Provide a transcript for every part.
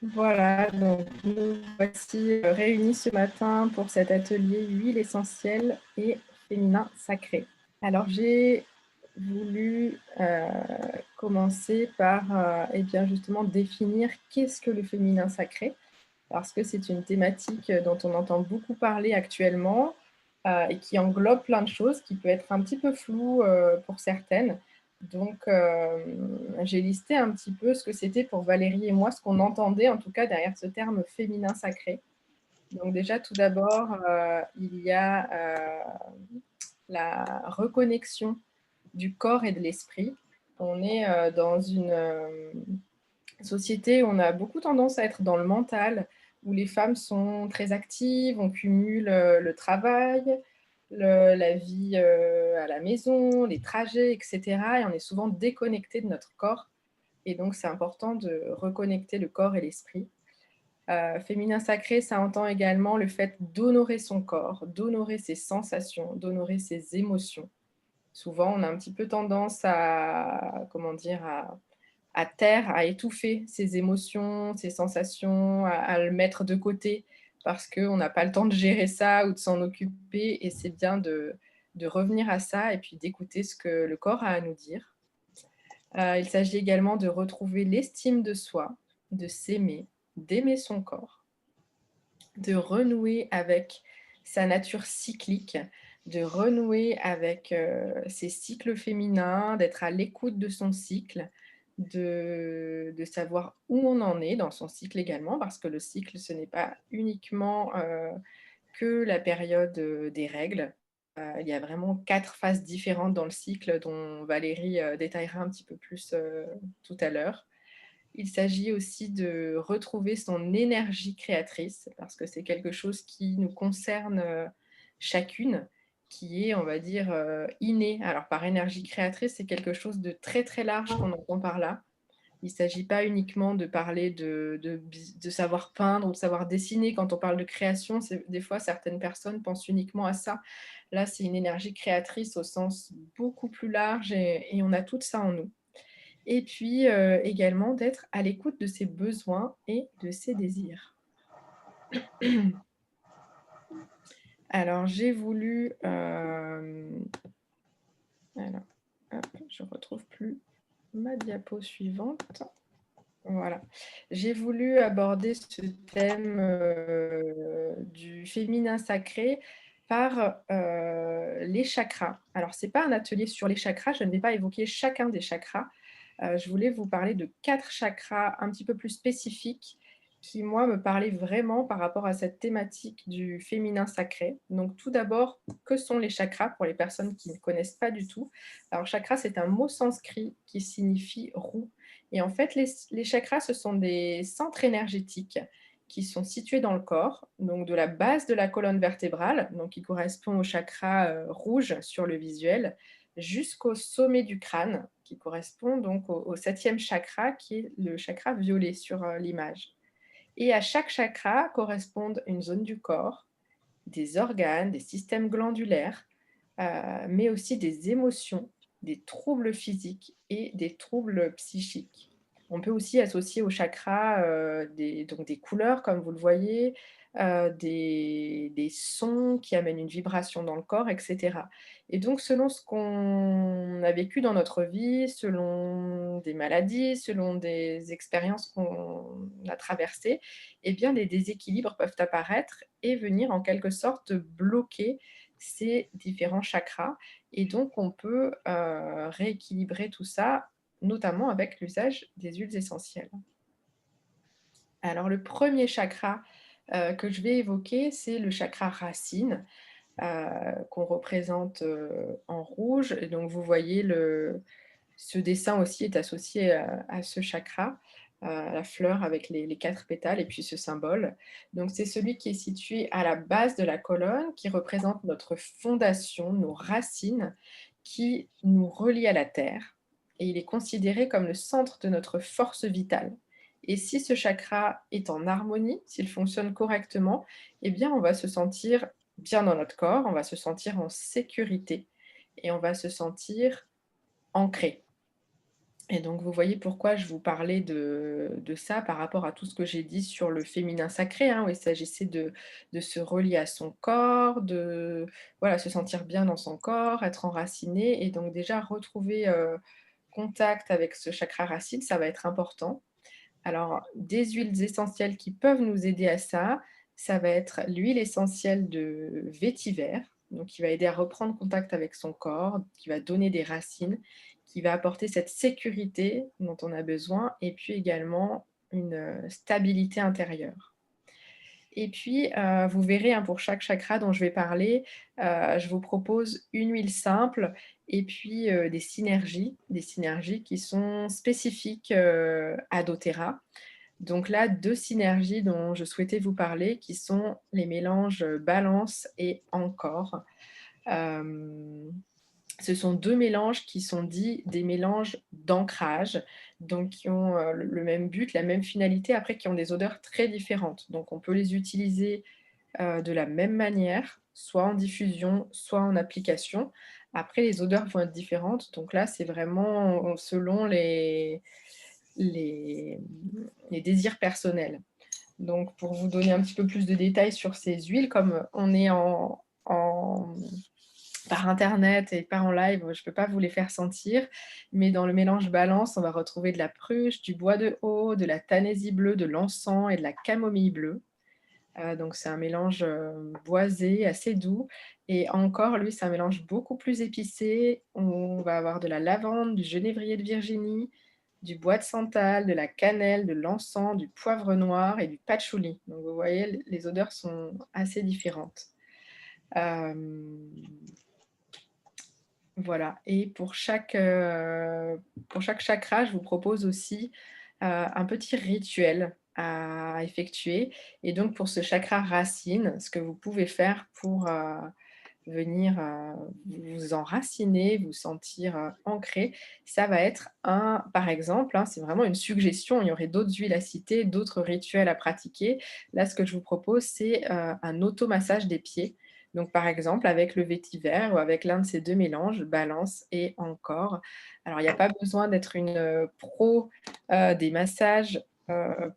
Voilà, donc nous voici réunis ce matin pour cet atelier huile essentielle et féminin sacré. Alors j'ai voulu commencer par eh bien justement définir qu'est-ce que le féminin sacré, parce que c'est une thématique dont on entend beaucoup parler actuellement et qui englobe plein de choses, qui peut être un petit peu floue pour certaines. Donc, j'ai listé un petit peu ce que c'était pour Valérie et moi, ce qu'on entendait en tout cas derrière ce terme féminin sacré. Donc déjà, tout d'abord, il y a la reconnexion du corps et de l'esprit. On est dans une société où on a beaucoup tendance à être dans le mental, où les femmes sont très actives, on cumule le travail, la vie à la maison, les trajets, etc. Et on est souvent déconnecté de notre corps. Et donc, c'est important de reconnecter le corps et l'esprit. Féminin sacré, ça entend également le fait d'honorer son corps, d'honorer ses sensations, d'honorer ses émotions. Souvent, on a un petit peu tendance à, comment dire, à taire, à étouffer ses émotions, ses sensations, à le mettre de côté parce qu'on n'a pas le temps de gérer ça ou de s'en occuper. Et c'est bien de revenir à ça et puis d'écouter ce que le corps a à nous dire. Il s'agit également de retrouver l'estime de soi, de s'aimer, d'aimer son corps, de renouer avec sa nature cyclique, de renouer avec ses cycles féminins, d'être à l'écoute de son cycle, de savoir où on en est dans son cycle également, parce que le cycle, ce n'est pas uniquement que la période des règles. Il y a vraiment 4 phases différentes dans le cycle dont Valérie détaillera un petit peu plus tout à l'heure. Il s'agit aussi de retrouver son énergie créatrice, parce que c'est quelque chose qui nous concerne chacune, qui est, on va dire, inné. Alors, par énergie créatrice, c'est quelque chose de très, très large qu'on entend par là. Il ne s'agit pas uniquement de parler de savoir peindre ou de savoir dessiner. Quand on parle de création, des fois, certaines personnes pensent uniquement à ça. Là, c'est une énergie créatrice au sens beaucoup plus large et on a tout ça en nous. Et puis, également d'être à l'écoute de ses besoins et de ses désirs. Alors j'ai voulu, alors hop, je retrouve plus ma diapo suivante. Voilà. J'ai voulu aborder ce thème, du féminin sacré par, les chakras. Alors c'est pas un atelier sur les chakras, je ne vais pas évoquer chacun des chakras. Je voulais vous parler de 4 chakras un petit peu plus spécifiques qui, moi, me parlaient vraiment par rapport à cette thématique du féminin sacré. Donc tout d'abord, que sont les chakras pour les personnes qui ne connaissent pas du tout? Alors chakra, c'est un mot sanskrit qui signifie roue et en fait, les chakras, ce sont des centres énergétiques qui sont situés dans le corps, donc de la base de la colonne vertébrale, donc qui correspond au chakra rouge sur le visuel, jusqu'au sommet du crâne, qui correspond donc au septième chakra, qui est le chakra violet sur l'image. Et à chaque chakra correspondent une zone du corps, des organes, des systèmes glandulaires, mais aussi des émotions, des troubles physiques et des troubles psychiques. On peut aussi associer au chakra donc des couleurs, comme vous le voyez, des sons qui amènent une vibration dans le corps, etc. Et donc, selon ce qu'on a vécu dans notre vie, selon des maladies, selon des expériences qu'on a traversées, eh bien, des déséquilibres peuvent apparaître et venir en quelque sorte bloquer ces différents chakras. Et donc, on peut rééquilibrer tout ça, notamment avec l'usage des huiles essentielles. Alors, le premier chakra que je vais évoquer, c'est le chakra racine, qu'on représente en rouge. Et donc, vous voyez, ce dessin aussi est associé à ce chakra, la fleur avec les 4 pétales et puis ce symbole. Donc c'est celui qui est situé à la base de la colonne, qui représente notre fondation, nos racines, qui nous relient à la terre et il est considéré comme le centre de notre force vitale. Et si ce chakra est en harmonie, s'il fonctionne correctement, eh bien on va se sentir bien dans notre corps, on va se sentir en sécurité et on va se sentir ancré. Et donc, vous voyez pourquoi je vous parlais de ça par rapport à tout ce que j'ai dit sur le féminin sacré, hein, où il s'agissait de se relier à son corps, de voilà, se sentir bien dans son corps, être enraciné et donc déjà retrouver, contact avec ce chakra racine, ça va être important. Alors, des huiles essentielles qui peuvent nous aider à ça, ça va être l'huile essentielle de vétiver, donc qui va aider à reprendre contact avec son corps, qui va donner des racines, qui va apporter cette sécurité dont on a besoin et puis également une, stabilité intérieure. Et puis, vous verrez, hein, pour chaque chakra dont je vais parler, je vous propose une huile simple et puis, des synergies qui sont spécifiques, à doTERRA. Donc là, 2 synergies dont je souhaitais vous parler qui sont les mélanges, Balance et Encore. Hem, Ce sont 2 mélanges qui sont dits des mélanges d'ancrage, donc qui ont, le même but, la même finalité, après qui ont des odeurs très différentes. Donc on peut les utiliser, de la même manière, soit en diffusion, soit en application. Après les odeurs vont être différentes, donc là, c'est vraiment selon les, les désirs personnels. Donc pour vous donner un petit peu plus de détails sur ces huiles, comme on est en par internet et pas en live, je ne peux pas vous les faire sentir, mais dans le mélange balance, on va retrouver de la pruche, du bois de haut, de la tanaisie bleue, de l'encens et de la camomille bleue. Donc c'est un mélange, boisé, assez doux et encore lui, c'est un mélange beaucoup plus épicé. On va avoir de la lavande, du genévrier de Virginie, du bois de santal, de la cannelle, de l'encens, du poivre noir et du patchouli. Donc vous voyez, les odeurs sont assez différentes. Hem, voilà et pour chaque chakra, je vous propose aussi, un petit rituel à effectuer et donc pour ce chakra racine, ce que vous pouvez faire pour, venir, vous enraciner, vous sentir, ancré, ça va être un par exemple, hein, c'est vraiment une suggestion, il y aurait d'autres huiles à citer, d'autres rituels à pratiquer. Là, ce que je vous propose, c'est, un automassage des pieds. Donc par exemple, avec le vétiver ou avec l'un de ces 2 mélanges, Balance et Encore. Alors il n'y a pas besoin d'être une, pro, des massages,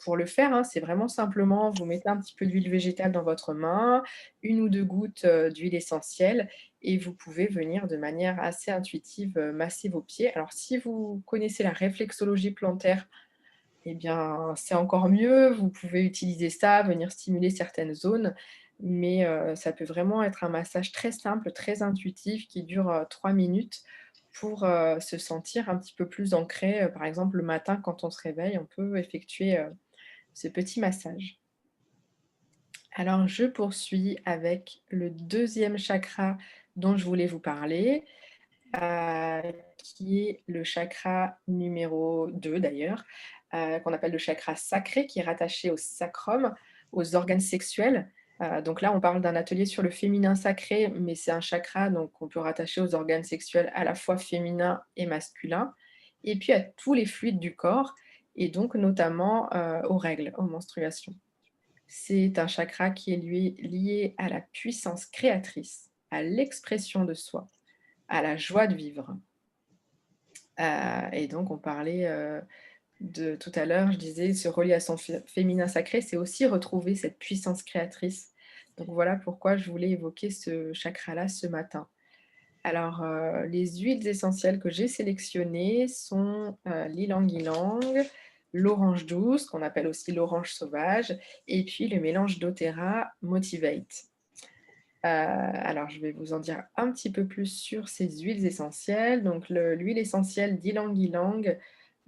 pour le faire, hein. C'est vraiment simplement, vous mettez un petit peu d'huile végétale dans votre main, 1 ou 2 gouttes, d'huile essentielle et vous pouvez venir de manière assez intuitive, masser vos pieds. Alors si vous connaissez la réflexologie plantaire, eh bien, c'est encore mieux. Vous pouvez utiliser ça, venir stimuler certaines zones, mais ça peut vraiment être un massage très simple, très intuitif qui dure, 3 minutes pour, se sentir un petit peu plus ancré. Par exemple, le matin quand on se réveille, on peut effectuer, ce petit massage. Alors, je poursuis avec le deuxième chakra dont je voulais vous parler, qui est le chakra numéro 2 d'ailleurs, qu'on appelle le chakra sacré, qui est rattaché au sacrum, aux organes sexuels. Donc là, on parle d'un atelier sur le féminin sacré, mais c'est un chakra donc qu'on peut rattacher aux organes sexuels à la fois féminins et masculins, et puis à tous les fluides du corps et donc notamment, aux règles, aux menstruations. C'est un chakra qui est lui lié à la puissance créatrice, à l'expression de soi, à la joie de vivre. Et donc on parlait, de tout à l'heure, je disais se relier à son féminin sacré, c'est aussi retrouver cette puissance créatrice. Donc voilà pourquoi je voulais évoquer ce chakra-là ce matin. Alors, les huiles essentielles que j'ai sélectionnées sont, l'ylang-ylang, l'orange douce, qu'on appelle aussi l'orange sauvage, et puis le mélange doTERRA Motivate. Alors je vais vous en dire un petit peu plus sur ces huiles essentielles. Donc l'huile essentielle d'ylang-ylang,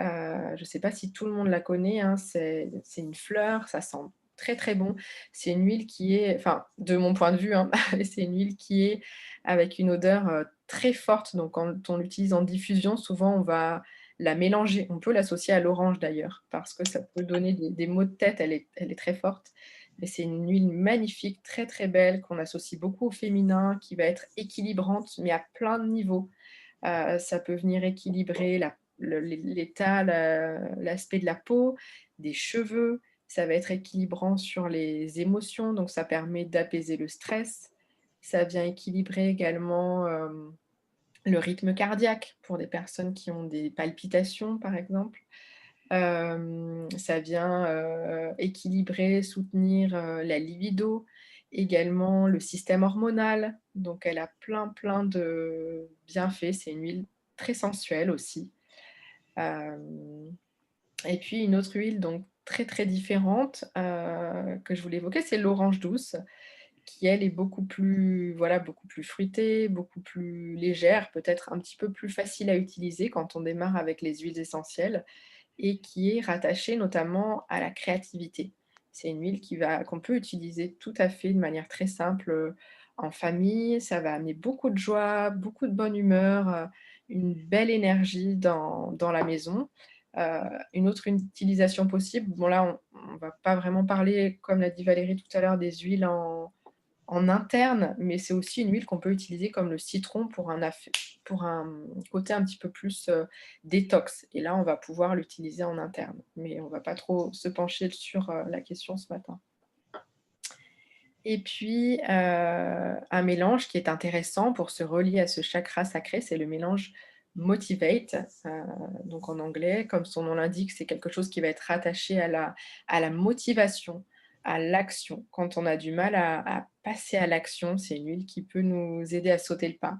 je ne sais pas si tout le monde la connaît, hein, c'est une fleur, ça sent très, très bon. C'est une huile qui est enfin, de mon point de vue, hein, c'est une huile qui est avec une odeur, très forte. Donc quand on l'utilise en diffusion, souvent on va la mélanger. On peut l'associer à l'orange d'ailleurs, parce que ça peut donner des maux de tête, elle est très forte. Mais c'est une huile magnifique, très, très belle, qu'on associe beaucoup au féminin, qui va être équilibrante, mais à plein de niveaux. Ça peut venir équilibrer l'état, l'aspect de la peau, des cheveux. Ça va être équilibrant sur les émotions, donc ça permet d'apaiser le stress. Ça vient équilibrer également, le rythme cardiaque pour des personnes qui ont des palpitations, par exemple. Ça vient, équilibrer, soutenir, la libido, également le système hormonal. Donc elle a plein de bienfaits. C'est une huile très sensuelle aussi. Hem Et puis une autre huile donc très différente, que je voulais évoquer, c'est l'orange douce qui elle est beaucoup plus, voilà, beaucoup plus fruitée, beaucoup plus légère, peut-être un petit peu plus facile à utiliser quand on démarre avec les huiles essentielles et qui est rattachée notamment à la créativité. C'est une huile qu'on peut utiliser tout à fait de manière très simple, en famille. Ça va amener beaucoup de joie, beaucoup de bonne humeur, une belle énergie dans la maison. Heu, une autre utilisation possible, bon là on va pas vraiment parler, comme l'a dit Valérie tout à l'heure, des huiles en interne, mais c'est aussi une huile qu'on peut utiliser comme le citron pour un côté un petit peu plus, détox et là, on va pouvoir l'utiliser en interne, mais on va pas trop se pencher sur, la question ce matin. Et puis, un mélange qui est intéressant pour se relier à ce chakra sacré, c'est le mélange Motivate, donc en anglais, comme son nom l'indique, c'est quelque chose qui va être rattaché à la motivation, à l'action. Quand on a du mal à passer à l'action, c'est une huile qui peut nous aider à sauter le pas.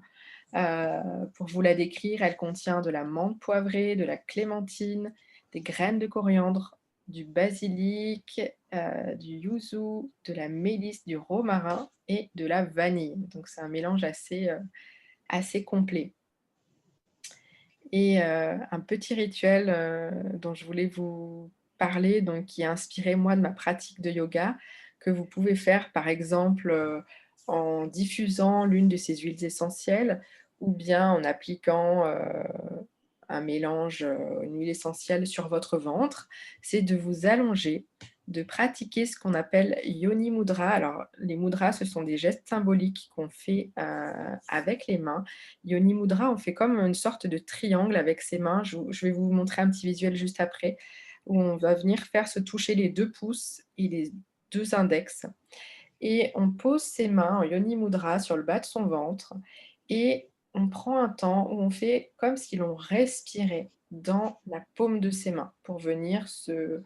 Pour vous la décrire, elle contient de la menthe poivrée, de la clémentine, des graines de coriandre, du basilic, du yuzu, de la mélisse, du romarin et de la vanille. Donc c'est un mélange assez complet. Et un petit rituel, dont je voulais vous parler, donc qui est inspiré moi de ma pratique de yoga, que vous pouvez faire par exemple, en diffusant l'une de ces huiles essentielles ou bien en appliquant, un mélange, une huile essentielle sur votre ventre. C'est de vous allonger, de pratiquer ce qu'on appelle Yoni Mudra. Alors les mudras, ce sont des gestes symboliques qu'on fait, avec les mains. Yoni Mudra, on fait comme une sorte de triangle avec ses mains. Je vais vous montrer un petit visuel juste après, où on va venir faire se toucher les 2 pouces et les 2 index et on pose ses mains en Yoni Mudra sur le bas de son ventre et on prend un temps où on fait comme si l'on respirait dans la paume de ses mains pour venir se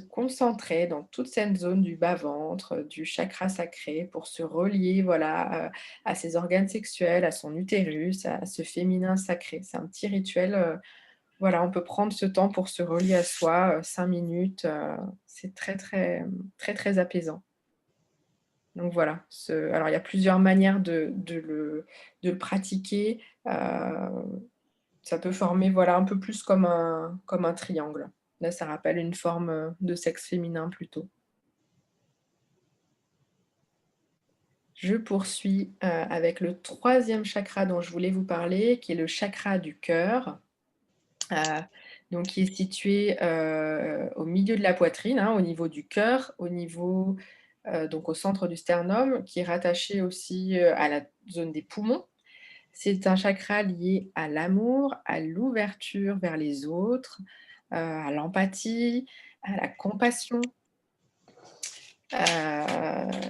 concentrer dans toute cette zone du bas-ventre, du chakra sacré pour se relier, voilà, à ses organes sexuels, à son utérus, à ce féminin sacré. C'est un petit rituel, voilà, on peut prendre ce temps pour se relier à soi, 5 minutes, c'est très apaisant. Donc voilà, alors il y a plusieurs manières de le pratiquer, ça peut former, voilà, un peu plus comme un triangle. Là, ça rappelle une forme, de sexe féminin plutôt. Je poursuis, avec le troisième chakra dont je voulais vous parler, qui est le chakra du cœur, heu, donc qui est situé, au milieu de la poitrine, hein, au niveau du cœur, au niveau, donc au centre du sternum, qui est rattaché aussi, à la zone des poumons. C'est un chakra lié à l'amour, à l'ouverture vers les autres, à l'empathie, à la compassion.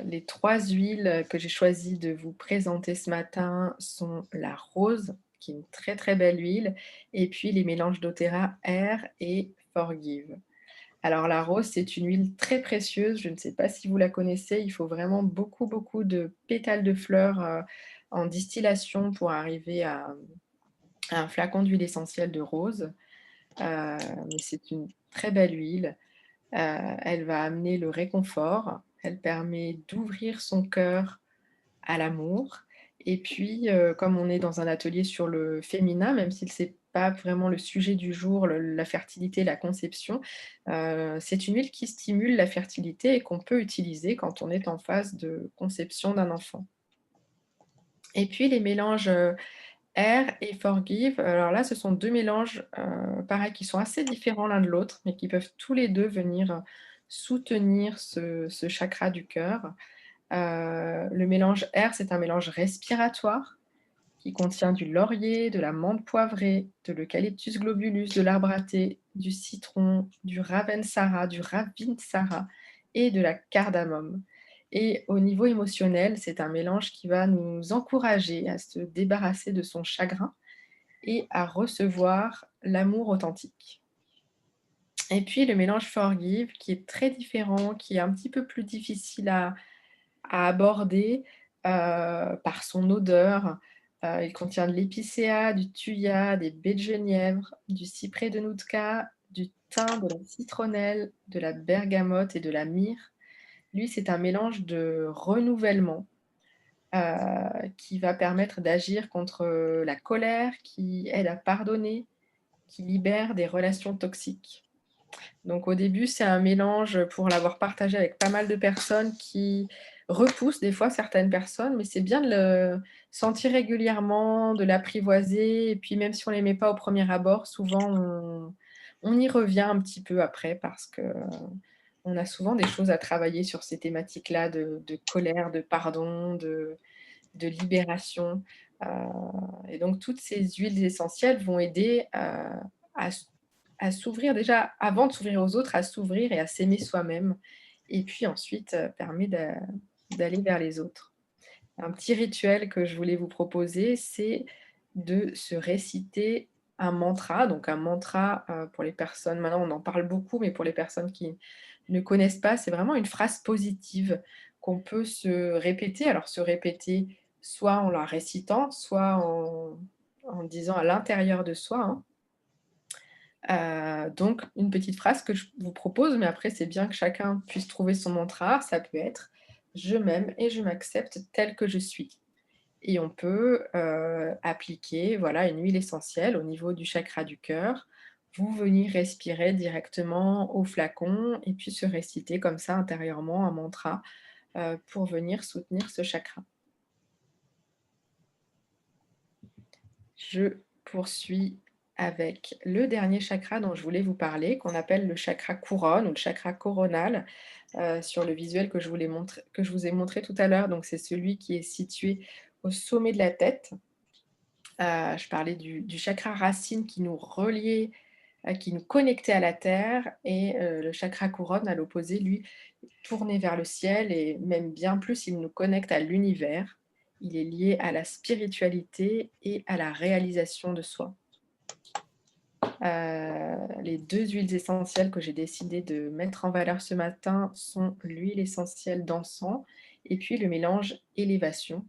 Les 3 huiles que j'ai choisi de vous présenter ce matin sont la rose, qui est une très belle huile, et puis les mélanges doTERRA Air et Forgive. Alors la rose, c'est une huile très précieuse, je ne sais pas si vous la connaissez, il faut vraiment beaucoup de pétales de fleurs, en distillation pour arriver à un flacon d'huile essentielle de rose. Mais c'est une très belle huile. Elle va amener le réconfort, elle permet d'ouvrir son cœur à l'amour et puis, comme on est dans un atelier sur le féminin, même si c'est pas vraiment le sujet du jour, la fertilité, la conception, c'est une huile qui stimule la fertilité et qu'on peut utiliser quand on est en phase de conception d'un enfant. Et puis les mélanges, Air et Forgive, alors là, ce sont 2 mélanges, pareil, qui sont assez différents l'un de l'autre, mais qui peuvent tous les 2 venir, soutenir ce chakra du cœur. Le mélange Air, c'est un mélange respiratoire qui contient du laurier, de la menthe poivrée, de l'Eucalyptus globulus, de l'arbre à thé, du citron, du Ravensara et de la cardamome. Et au niveau émotionnel, c'est un mélange qui va nous encourager à se débarrasser de son chagrin et à recevoir l'amour authentique. Et puis le mélange Forgive qui est très différent, qui est un petit peu plus difficile à aborder, par son odeur. Il contient de l'épicéa, du thuya, des baies de genièvre, du cyprès de Nootka, du thym, de la citronnelle, de la bergamote et de la myrrhe. Lui, c'est un mélange de renouvellement, qui va permettre d'agir contre, la colère, qui aide à pardonner, qui libère des relations toxiques. Donc au début, c'est un mélange, pour l'avoir partagé avec pas mal de personnes, qui repousse des fois certaines personnes, mais c'est bien de le sentir régulièrement, de l'apprivoiser et puis même si on l'aimait pas au premier abord, souvent on y revient un petit peu après parce qu'on a souvent des choses à travailler sur ces thématiques-là de colère, de pardon, de libération, heu et donc toutes ces huiles essentielles vont aider, à à s'ouvrir déjà avant de s'ouvrir aux autres, à s'ouvrir et à s'aimer soi-même et puis ensuite, permet d'aller vers les autres. Un petit rituel que je voulais vous proposer, c'est de se réciter un mantra. Donc un mantra, pour les personnes maintenant on en parle beaucoup, mais pour les personnes qui ne connaissent pas, c'est vraiment une phrase positive qu'on peut se répéter. Alors se répéter soit en la récitant, soit en disant à l'intérieur de soi, hein. Donc une petite phrase que je vous propose, mais après c'est bien que chacun puisse trouver son mantra. Ça peut être: «Je m'aime et je m'accepte tel que je suis». Et on peut, appliquer, voilà, une huile essentielle au niveau du chakra du cœur. Vous venir respirer directement au flacon et puis se réciter comme ça intérieurement un mantra, pour venir soutenir ce chakra. Je poursuis avec le dernier chakra dont je voulais vous parler, qu'on appelle le chakra couronne ou le chakra coronal, sur le visuel que je vous ai montré tout à l'heure. Donc c'est celui qui est situé au sommet de la tête. Je parlais du chakra racine qui nous reliait, qui nous connectait à la terre et le chakra couronne à l'opposé, lui, tourné vers le ciel et même bien plus, il nous connecte à l'univers. Il est lié à la spiritualité et à la réalisation de soi. Les 2 huiles essentielles que j'ai décidé de mettre en valeur ce matin sont l'huile essentielle d'encens et puis le mélange élévation.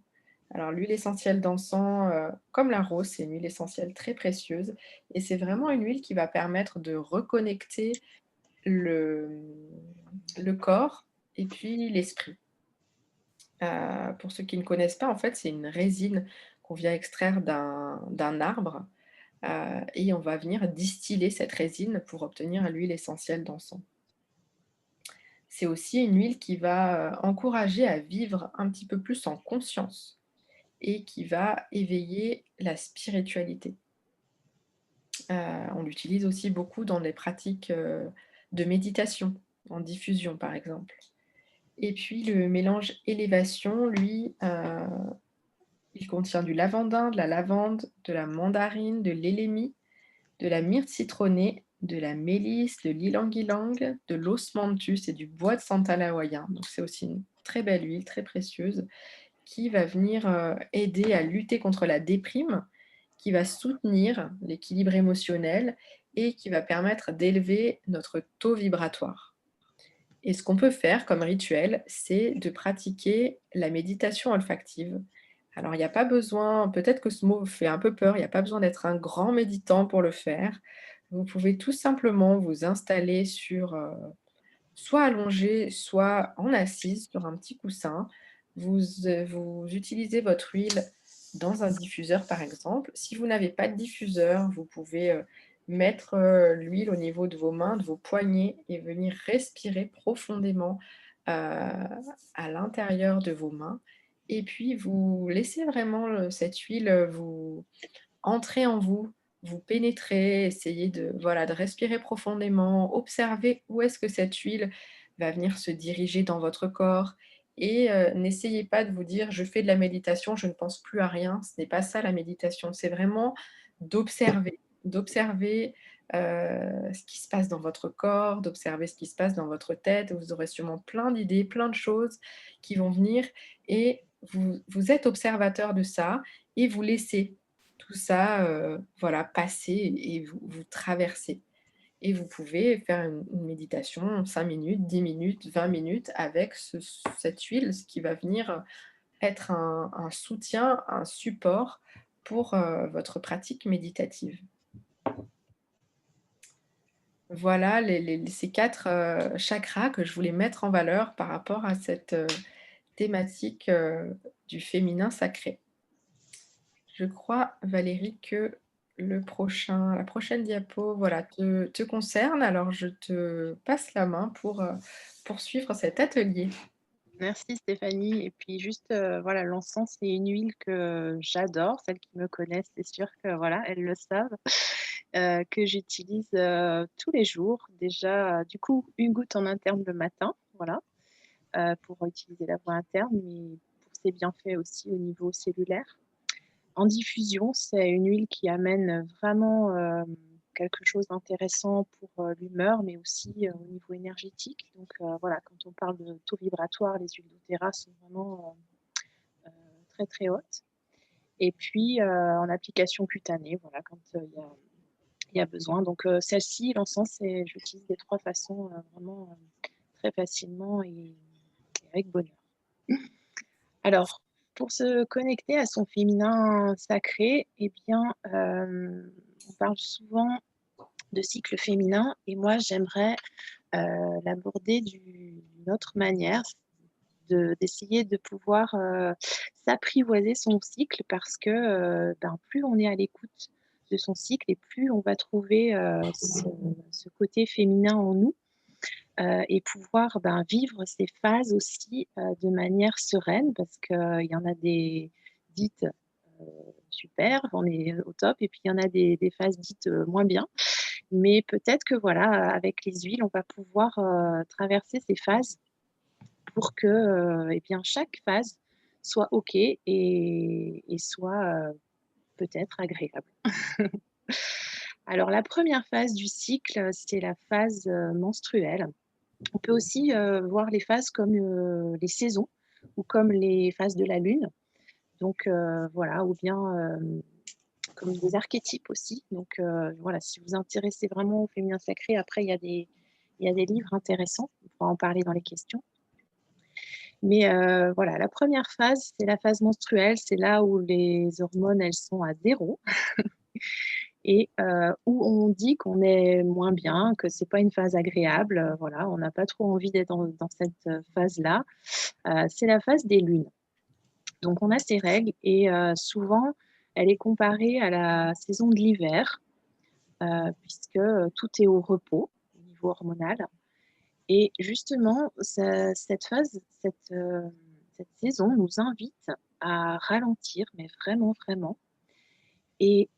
Alors l'huile essentielle d'encens, comme la rose, c'est une huile essentielle très précieuse et c'est vraiment une huile qui va permettre de reconnecter le, le corps et puis l'esprit. Pour ceux qui ne connaissent pas, en fait, c'est une résine qu'on vient extraire d'un arbre, et on va venir distiller cette résine pour obtenir l'huile essentielle d'encens. C'est aussi une huile qui va, encourager à vivre un petit peu plus en conscience et qui va éveiller la spiritualité. On l'utilise aussi beaucoup dans les pratiques, de méditation, en diffusion par exemple. Et puis le mélange élévation, lui, il contient du lavandin, de la lavande, de la mandarine, de l'élémie, de la myrte citronnée, de la mélisse, de l'ylang-ylang, de l'osmanthus et du bois de santal hawaïen. Donc c'est aussi une très belle huile, très précieuse, qui va venir, aider à lutter contre la déprime, qui va soutenir l'équilibre émotionnel et qui va permettre d'élever notre taux vibratoire. Et ce qu'on peut faire comme rituel, c'est de pratiquer la méditation olfactive. Alors il n'y a pas besoin, peut-être que ce mot vous fait un peu peur, il n'y a pas besoin d'être un grand méditant pour le faire. Vous pouvez tout simplement vous installer sur, soit allongé, soit en assise sur un petit coussin. Vous utilisez votre huile dans un diffuseur, par exemple. Si vous n'avez pas de diffuseur, vous pouvez, mettre, l'huile au niveau de vos mains, de vos poignets et venir respirer profondément, à l'intérieur de vos mains et puis vous laissez vraiment, cette huile, vous entrer en vous, vous pénétrer, essayer de, voilà, de respirer profondément, observer où est-ce que cette huile va venir se diriger dans votre corps et n'essayez pas de vous dire: «Je fais de la méditation, je ne pense plus à rien». Ce n'est pas ça la méditation, c'est vraiment d'observer, d'observer, ce qui se passe dans votre corps, d'observer ce qui se passe dans votre tête. Vous aurez sûrement plein d'idées, plein de choses qui vont venir et vous êtes observateur de ça et vous laissez tout ça, voilà, passer et vous traversez. Et vous pouvez faire une méditation 5 minutes, 10 minutes, 20 minutes avec cette huile, ce qui va venir être un soutien, un support pour, votre pratique méditative. Voilà ces 4 chakras que je voulais mettre en valeur par rapport à cette, thématique, du féminin sacré. Je crois, Valérie, que la prochaine diapo, voilà, te concerne. Alors je te passe la main pour, poursuivre cet atelier. Merci Stéphanie. Et puis juste, voilà, l'encens, c'est une huile que j'adore. Celles qui me connaissent, c'est sûr que voilà, elles le savent, que j'utilise, tous les jours. Déjà, du coup, une goutte en interne le matin, voilà, pour utiliser la voie interne, mais pour ses bienfaits aussi au niveau cellulaire. En diffusion, c'est une huile qui amène vraiment, quelque chose d'intéressant pour, l'humeur, mais aussi, au niveau énergétique. Donc, voilà, quand on parle de taux vibratoire, les huiles doTERRA sont vraiment, très, très hautes. Et puis, en application cutanée, voilà, quand, il y a besoin. Donc, celle-ci, l'encens, j'utilise des 3 façons, vraiment, très facilement et avec bonheur. Alors, pour se connecter à son féminin sacré, eh bien, on parle souvent de cycle féminin et moi j'aimerais, l'aborder d'une autre manière, d'essayer de pouvoir, s'apprivoiser son cycle parce que, ben, plus on est à l'écoute de son cycle et plus on va trouver, ce côté féminin en nous, et pouvoir, ben, vivre ces phases aussi, de manière sereine parce qu'il y en a des dites, super, on est au top et puis il y en a des phases dites, moins bien. Mais peut-être que voilà, avec les huiles, on va pouvoir, traverser ces phases pour que, et bien chaque phase soit OK et soit, peut-être agréable. Alors la première phase du cycle, c'est la phase, menstruelle. On peut aussi, voir les phases comme, les saisons ou comme les phases de la lune. Donc, voilà, ou bien, comme des archétypes aussi. Donc, voilà, si vous vous intéressez vraiment au féminin sacré, après il y a des livres intéressants, on pourra en parler dans les questions. Mais, voilà, la première phase, c'est la phase menstruelle, c'est là où les hormones, elles sont à zéro et où on dit qu'on est moins bien, que c'est pas une phase agréable, voilà, on n'a pas trop envie d'être dans cette, phase-là. C'est la phase des lunes. Donc on a ces règles et souvent, elle est comparée à la saison de l'hiver, puisque, tout est au repos au niveau hormonal et justement cette phase, cette saison nous invite à ralentir, mais vraiment, vraiment et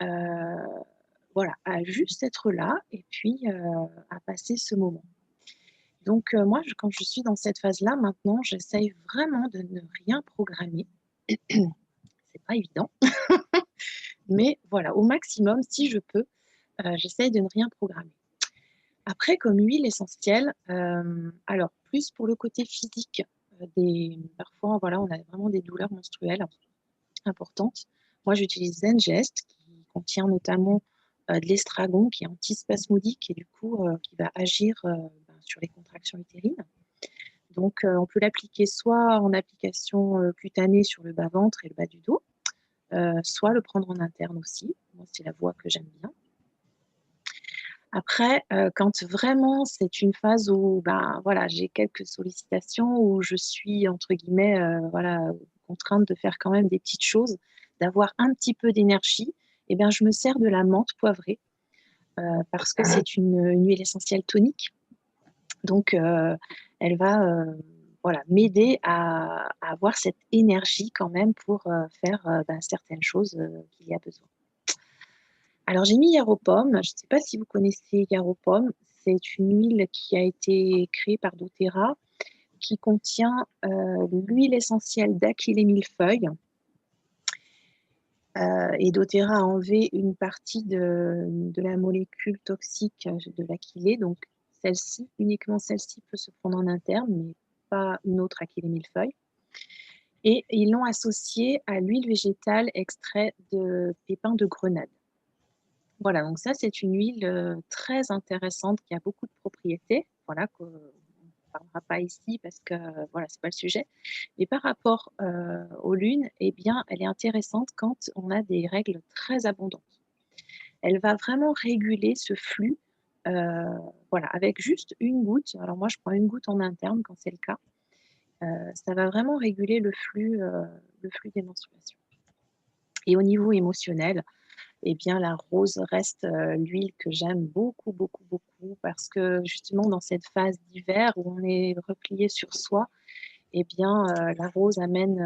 voilà, à juste être là et puis, à passer ce moment. Donc moi, quand je suis dans cette phase-là, maintenant, j'essaye vraiment de ne rien programmer. C'est pas évident, mais voilà, au maximum, si je peux, j'essaye de ne rien programmer. Après, comme huile essentielle, alors plus pour le côté physique, parfois, voilà, on a vraiment des douleurs menstruelles importantes. Moi, j'utilise Zengest qui contient notamment, de l'estragon qui est antispasmodique et du coup, qui va agir, ben, sur les contractions utérines. Donc, on peut l'appliquer soit en application, cutanée sur le bas-ventre et le bas du dos, soit le prendre en interne aussi. Moi, c'est la voie que j'aime bien. Après, quand vraiment c'est une phase où, ben, voilà, j'ai quelques sollicitations, où je suis entre guillemets, voilà, contrainte de faire quand même des petites choses, d'avoir un petit peu d'énergie et bien, je me sers de la menthe poivrée, parce que c'est une huile essentielle tonique. Donc, elle va, voilà, m'aider à avoir cette énergie quand même pour, faire, ben, certaines choses, qu'il y a besoin. Alors j'ai mis Yaropom, je ne sais pas si vous connaissez Yaropom, c'est une huile qui a été créée par doTERRA, qui contient, l'huile essentielle d'aquil et millefeuille Et doTERRA a enlevé une partie de la molécule toxique de l'achillée, donc celle-ci, uniquement celle-ci peut se prendre en interne, mais pas une autre achillée millefeuille. Et ils l'ont associée à l'huile végétale extrait de pépins de grenade. Voilà, donc ça, c'est une huile, très intéressante qui a beaucoup de propriétés, voilà, qu'on ne parlera pas ici parce que, voilà, c'est pas le sujet. Mais par rapport, aux lunes, eh bien, elle est intéressante quand on a des règles très abondantes. Elle va vraiment réguler ce flux, heu, voilà, avec juste une goutte. Alors moi, je prends une goutte en interne quand c'est le cas. Ça va vraiment réguler le flux des menstruations. Et au niveau émotionnel, eh bien, la rose reste, l'huile que j'aime beaucoup, beaucoup, beaucoup parce que justement dans cette phase d'hiver où on est replié sur soi, eh bien, la rose amène,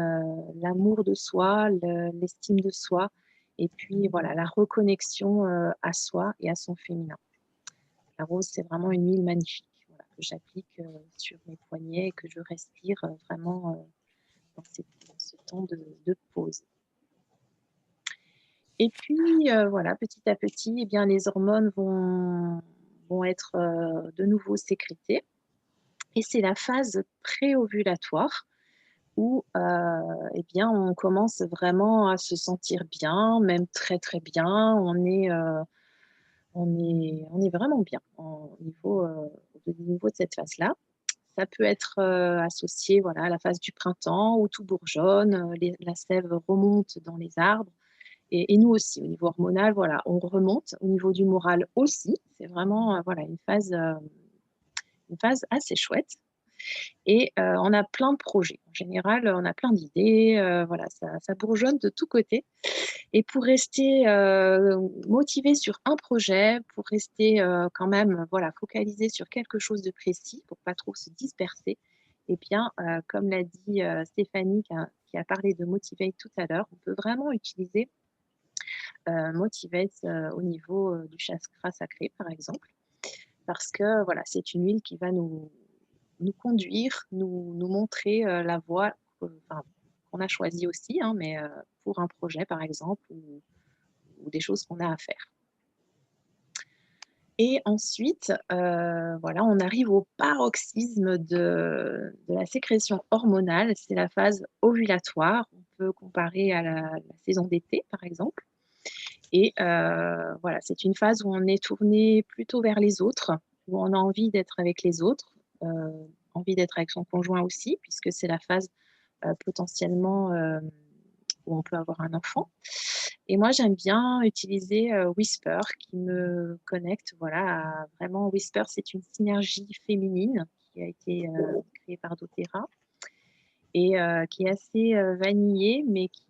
l'amour de soi, l'estime de soi et puis voilà, la reconnexion, à soi et à son féminin. La rose, c'est vraiment une huile magnifique, voilà, que j'applique, sur mes poignets et que je respire, vraiment, dans ce temps de pause. Et puis, voilà, petit à petit, eh bien, les hormones vont être, de nouveau sécrétées et c'est la phase préovulatoire où, eh bien, on commence vraiment à se sentir bien, même très, très bien. On est vraiment bien au niveau de cette phase-là. Ça peut être, associé, voilà, à la phase du printemps où tout bourgeonne, la sève remonte dans les arbres et nous aussi au niveau hormonal, voilà, on remonte. Au niveau du moral aussi, c'est vraiment, voilà, une phase assez chouette et on a plein de projets. En général, on a plein d'idées, voilà, ça bourgeonne de tous côtés et pour rester, motivé sur un projet, pour rester, quand même, voilà, focalisé sur quelque chose de précis, pour pas trop se disperser, et bien, comme l'a dit, Stéphanie qui a parlé de Motivate tout à l'heure, on peut vraiment utiliser, Motivate, au niveau, du chakra sacré, par exemple. Parce que, voilà, c'est une huile qui va nous conduire, nous montrer, la voie, enfin, qu'on a choisie aussi, hein, mais, pour un projet, par exemple, ou des choses qu'on a à faire. Et ensuite, voilà, on arrive au paroxysme de la sécrétion hormonale, c'est la phase ovulatoire. On peut comparer à la saison d'été, par exemple et voilà, c'est une phase où on est tourné plutôt vers les autres, où on a envie d'être avec les autres, envie d'être avec son conjoint aussi, puisque c'est la phase, potentiellement, où on peut avoir un enfant et moi, j'aime bien utiliser, Whisper qui me connecte, voilà, à vraiment Whisper, c'est une synergie féminine qui a été, créée par doTERRA et qui est assez, vanillée, mais qui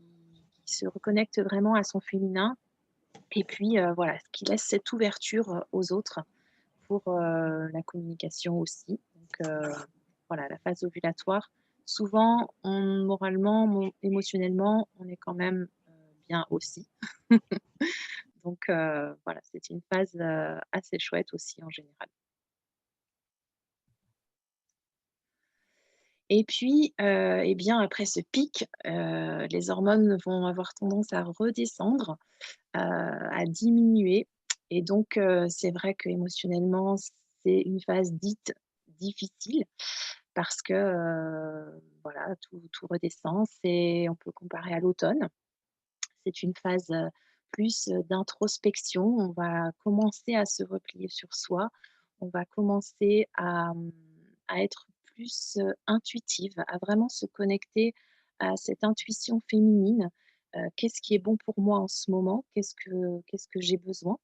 se reconnecte vraiment à son féminin et puis, voilà, qui laisse cette ouverture, aux autres pour, la communication aussi. Donc, voilà, la phase ovulatoire, souvent, moralement, émotionnellement, on est quand même, bien aussi. Donc, voilà, c'est une phase, assez chouette aussi en général. Et puis, et bien, après ce pic, les hormones vont avoir tendance à redescendre, à diminuer et donc, c'est vrai qu'émotionnellement, c'est une phase dite difficile parce que, voilà, tout redescend. On peut comparer à l'automne. C'est une phase, plus, d'introspection. On va commencer à se replier sur soi. On va commencer à être plus, intuitive, à vraiment se connecter à cette intuition féminine. Qu'est-ce qui est bon pour moi en ce moment? Qu'est-ce que j'ai besoin?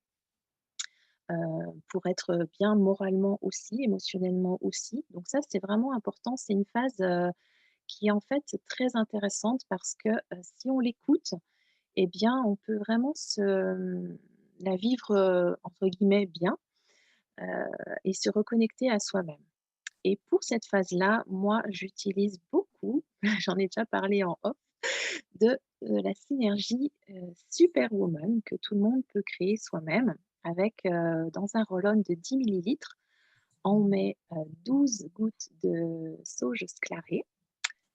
Pour être bien moralement aussi, émotionnellement aussi. Donc ça, c'est vraiment important. C'est une phase, qui est en fait très intéressante parce que, si on l'écoute eh bien, on peut vraiment la vivre, entre guillemets «bien», heu et se reconnecter à soi-même et pour cette phase-là, moi, j'utilise beaucoup, j'en ai déjà parlé en off, de, la synergie, Superwoman que tout le monde peut créer soi-même avec, dans un roll-on de 10 millilitres, on met, 12 gouttes de sauge sclarée,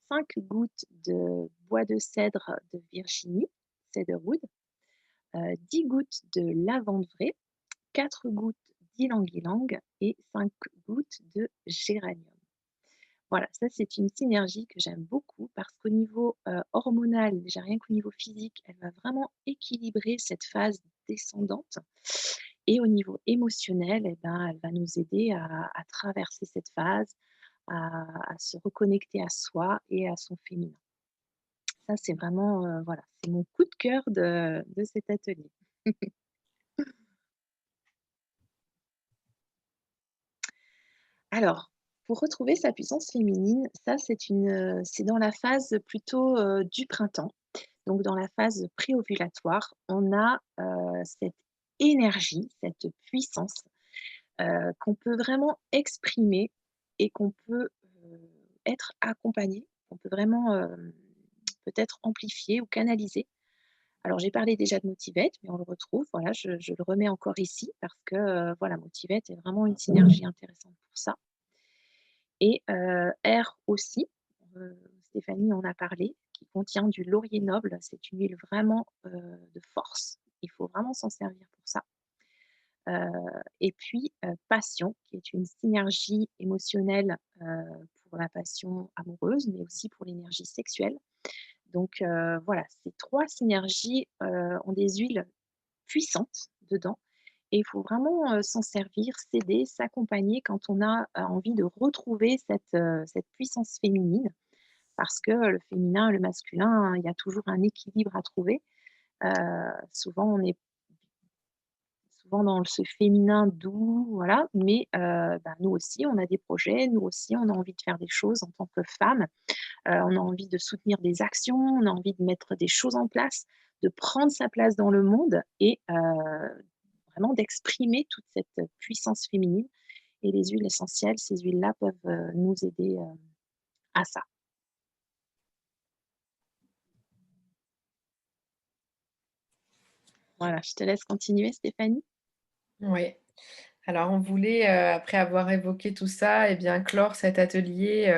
5 gouttes de bois de cèdre de Virginie, cedarwood, 10 gouttes de lavande vraie, 4 gouttes d'ylang-ylang et 5 gouttes de géranium. Voilà, ça c'est une synergie que j'aime beaucoup parce qu'au niveau, hormonal, déjà rien qu'au niveau physique, elle va vraiment équilibrer cette phase descendante et au niveau émotionnel et ben, elle va nous aider à traverser cette phase, à se reconnecter à soi et à son féminin. Ça c'est vraiment, voilà, c'est mon coup de cœur de cet atelier. Alors, pour retrouver sa puissance féminine, ça c'est dans la phase plutôt, du printemps. Donc dans la phase préovulatoire, on a, cette énergie, cette puissance, qu'on peut vraiment exprimer et qu'on peut, être accompagné, qu'on peut vraiment, peut-être amplifier ou canaliser. Alors j'ai parlé déjà de Motivate, mais on le retrouve, voilà, je le remets encore ici parce que, voilà, Motivate est vraiment une synergie intéressante pour ça. Et R aussi, Stéphanie en a parlé, qui contient du laurier noble. C'est une huile vraiment, de force. Il faut vraiment s'en servir pour ça. Heu et puis, passion, qui est une synergie émotionnelle, pour la passion amoureuse, mais aussi pour l'énergie sexuelle. Donc voilà, ces 3 synergies, ont des huiles puissantes dedans et il faut vraiment, s'en servir, s'aider, s'accompagner quand on a, envie de retrouver cette puissance féminine. Parce que le féminin, le masculin, il y a toujours un équilibre à trouver. Heu, souvent on est souvent dans ce féminin doux, voilà, mais bah, nous aussi on a des projets, nous aussi on a envie de faire des choses en tant que femme. On a envie de soutenir des actions, on a envie de mettre des choses en place, de prendre sa place dans le monde et vraiment d'exprimer toute cette puissance féminine et les huiles essentielles, ces huiles-là peuvent, nous aider, à ça. Voilà, je te laisse continuer Stéphanie. Oui. Alors on voulait, après avoir évoqué tout ça et bien clore cet atelier,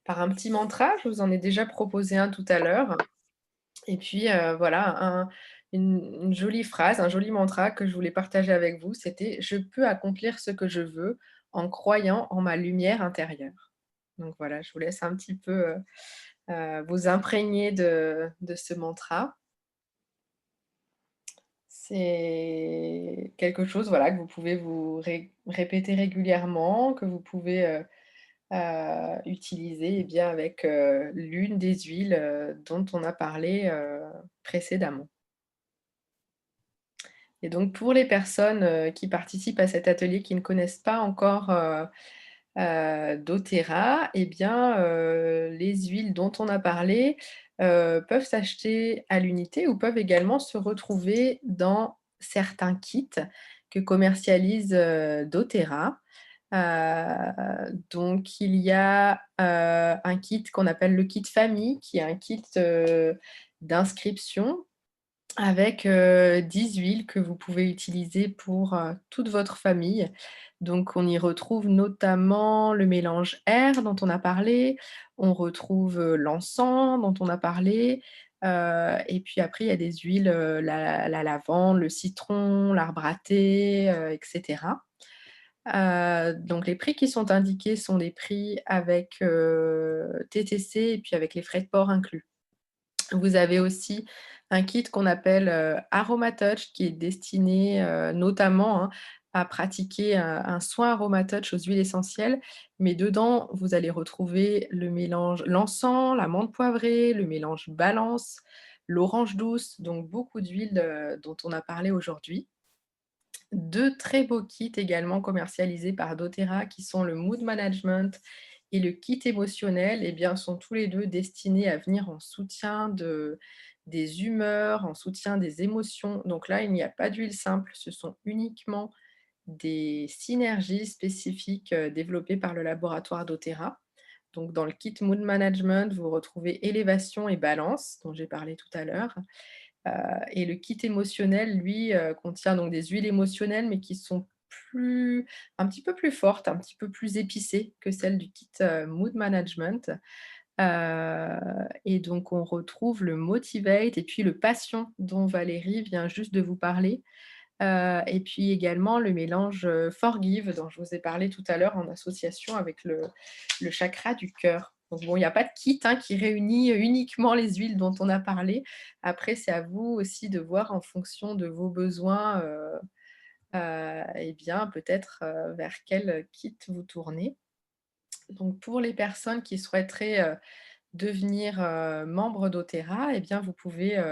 par un petit mantra. Je vous en ai déjà proposé un tout à l'heure et puis, voilà une jolie phrase, un joli mantra que je voulais partager avec vous, c'était: «Je peux accomplir ce que je veux en croyant en ma lumière intérieure». Donc voilà, je vous laisse un petit peu, vous imprégner de ce mantra. C'est quelque chose, voilà, que vous pouvez vous répéter régulièrement, que vous pouvez, utiliser, eh bien, avec, l'une des huiles, dont on a parlé, précédemment. Et donc pour les personnes, qui participent à cet atelier, qui ne connaissent pas encore, doTERRA, eh bien, les huiles dont on a parlé, peuvent s'acheter à l'unité ou peuvent également se retrouver dans certains kits que commercialise, doTERRA. Donc il y a, un kit qu'on appelle le kit famille, qui est un kit, d'inscription avec, 10 huiles que vous pouvez utiliser pour, toute votre famille. Donc on y retrouve notamment le mélange R dont on a parlé, on retrouve, l'encens dont on a parlé, et puis après il y a des huiles, la lavande, le citron, l'arbre à thé, et cetera. Donc les prix qui sont indiqués sont des prix avec, TTC et puis avec les frais de port inclus. Vous avez aussi un kit qu'on appelle, Aromatouch qui est destiné, notamment, hein, à pratiquer un soin Aromatouch aux huiles essentielles. Mais dedans, vous allez retrouver le mélange l'encens, la menthe poivrée, le mélange balance, l'orange douce, donc beaucoup d'huiles, dont on a parlé aujourd'hui. 2 très beaux kits également commercialisés par doTERRA qui sont le Mood Management et le kit émotionnel, eh bien, sont tous les 2 destinés à venir en soutien des humeurs, en soutien des émotions. Donc là, il n'y a pas d'huile simple, ce sont uniquement des synergies spécifiques, développées par le laboratoire doTERRA. Donc dans le kit Mood Management, vous retrouvez élévation et balance, dont j'ai parlé tout à l'heure. Et le kit émotionnel, lui, contient donc des huiles émotionnelles, mais qui sont un petit peu plus fortes, un petit peu plus épicées que celles du kit, Mood Management. Et donc on retrouve le Motivate et puis le Passion dont Valérie vient juste de vous parler. Et puis également le mélange, Forgive dont je vous ai parlé tout à l'heure en association avec le chakra du cœur. Donc bon, il y a pas de kit, hein, qui réunit uniquement les huiles dont on a parlé. Après, c'est à vous aussi de voir en fonction de vos besoins, et bien peut-être, vers quel kit vous tournez. Donc pour les personnes qui souhaiteraient, devenir, membre d'Otera, eh bien vous pouvez,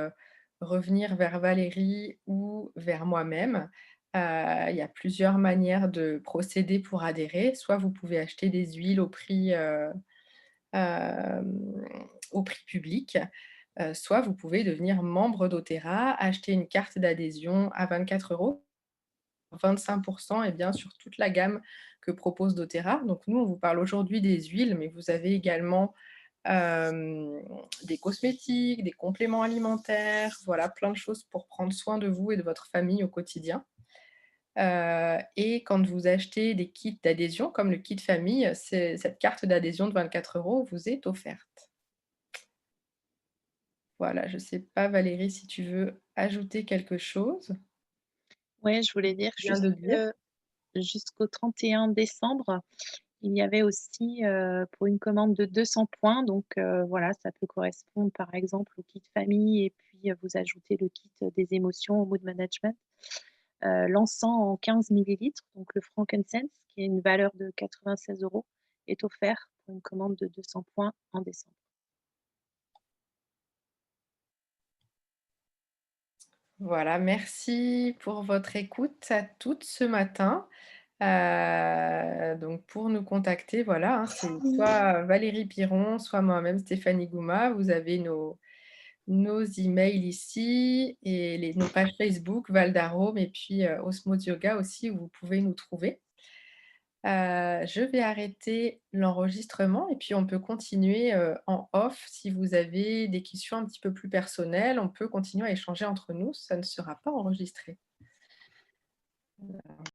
revenir vers Valérie ou vers moi-même. Il y a plusieurs manières de procéder pour adhérer. Soit vous pouvez acheter des huiles hem, au prix public, soit vous pouvez devenir membre d'Otera, acheter une carte d'adhésion à 24 €, 25 et bien sur toute la gamme que propose doTERRA. Donc nous, on vous parle aujourd'hui des huiles, mais vous avez également, hem, des cosmétiques, des compléments alimentaires, voilà, plein de choses pour prendre soin de vous et de votre famille au quotidien. Et quand vous achetez des kits d'adhésion, comme le kit famille, cette carte d'adhésion de 24 € vous est offerte. Voilà, je ne sais pas Valérie si tu veux ajouter quelque chose? Ouais, je voulais dire Je viens de dire. jusqu'au 31 décembre, il y avait aussi, pour une commande de 200 points, donc voilà, ça peut correspondre par exemple au kit famille et puis, vous ajoutez le kit, des émotions au mood management. L'encens en 15 millilitres, donc le frankincense, qui a une valeur de 96 € est offert pour une commande de 200 points en décembre. Voilà, merci pour votre écoute à toutes ce matin. Donc pour nous contacter, voilà, hein, c'est soit Valérie Piron, soit moi-même Stéphanie Gouma. Vous avez nos emails ici et nos pages Facebook Val d'Arôme et puis, Osmose Yoga aussi où vous pouvez nous trouver. Je vais arrêter l'enregistrement et puis on peut continuer, en off si vous avez des questions un petit peu plus personnelles, on peut continuer à échanger entre nous, ça ne sera pas enregistré.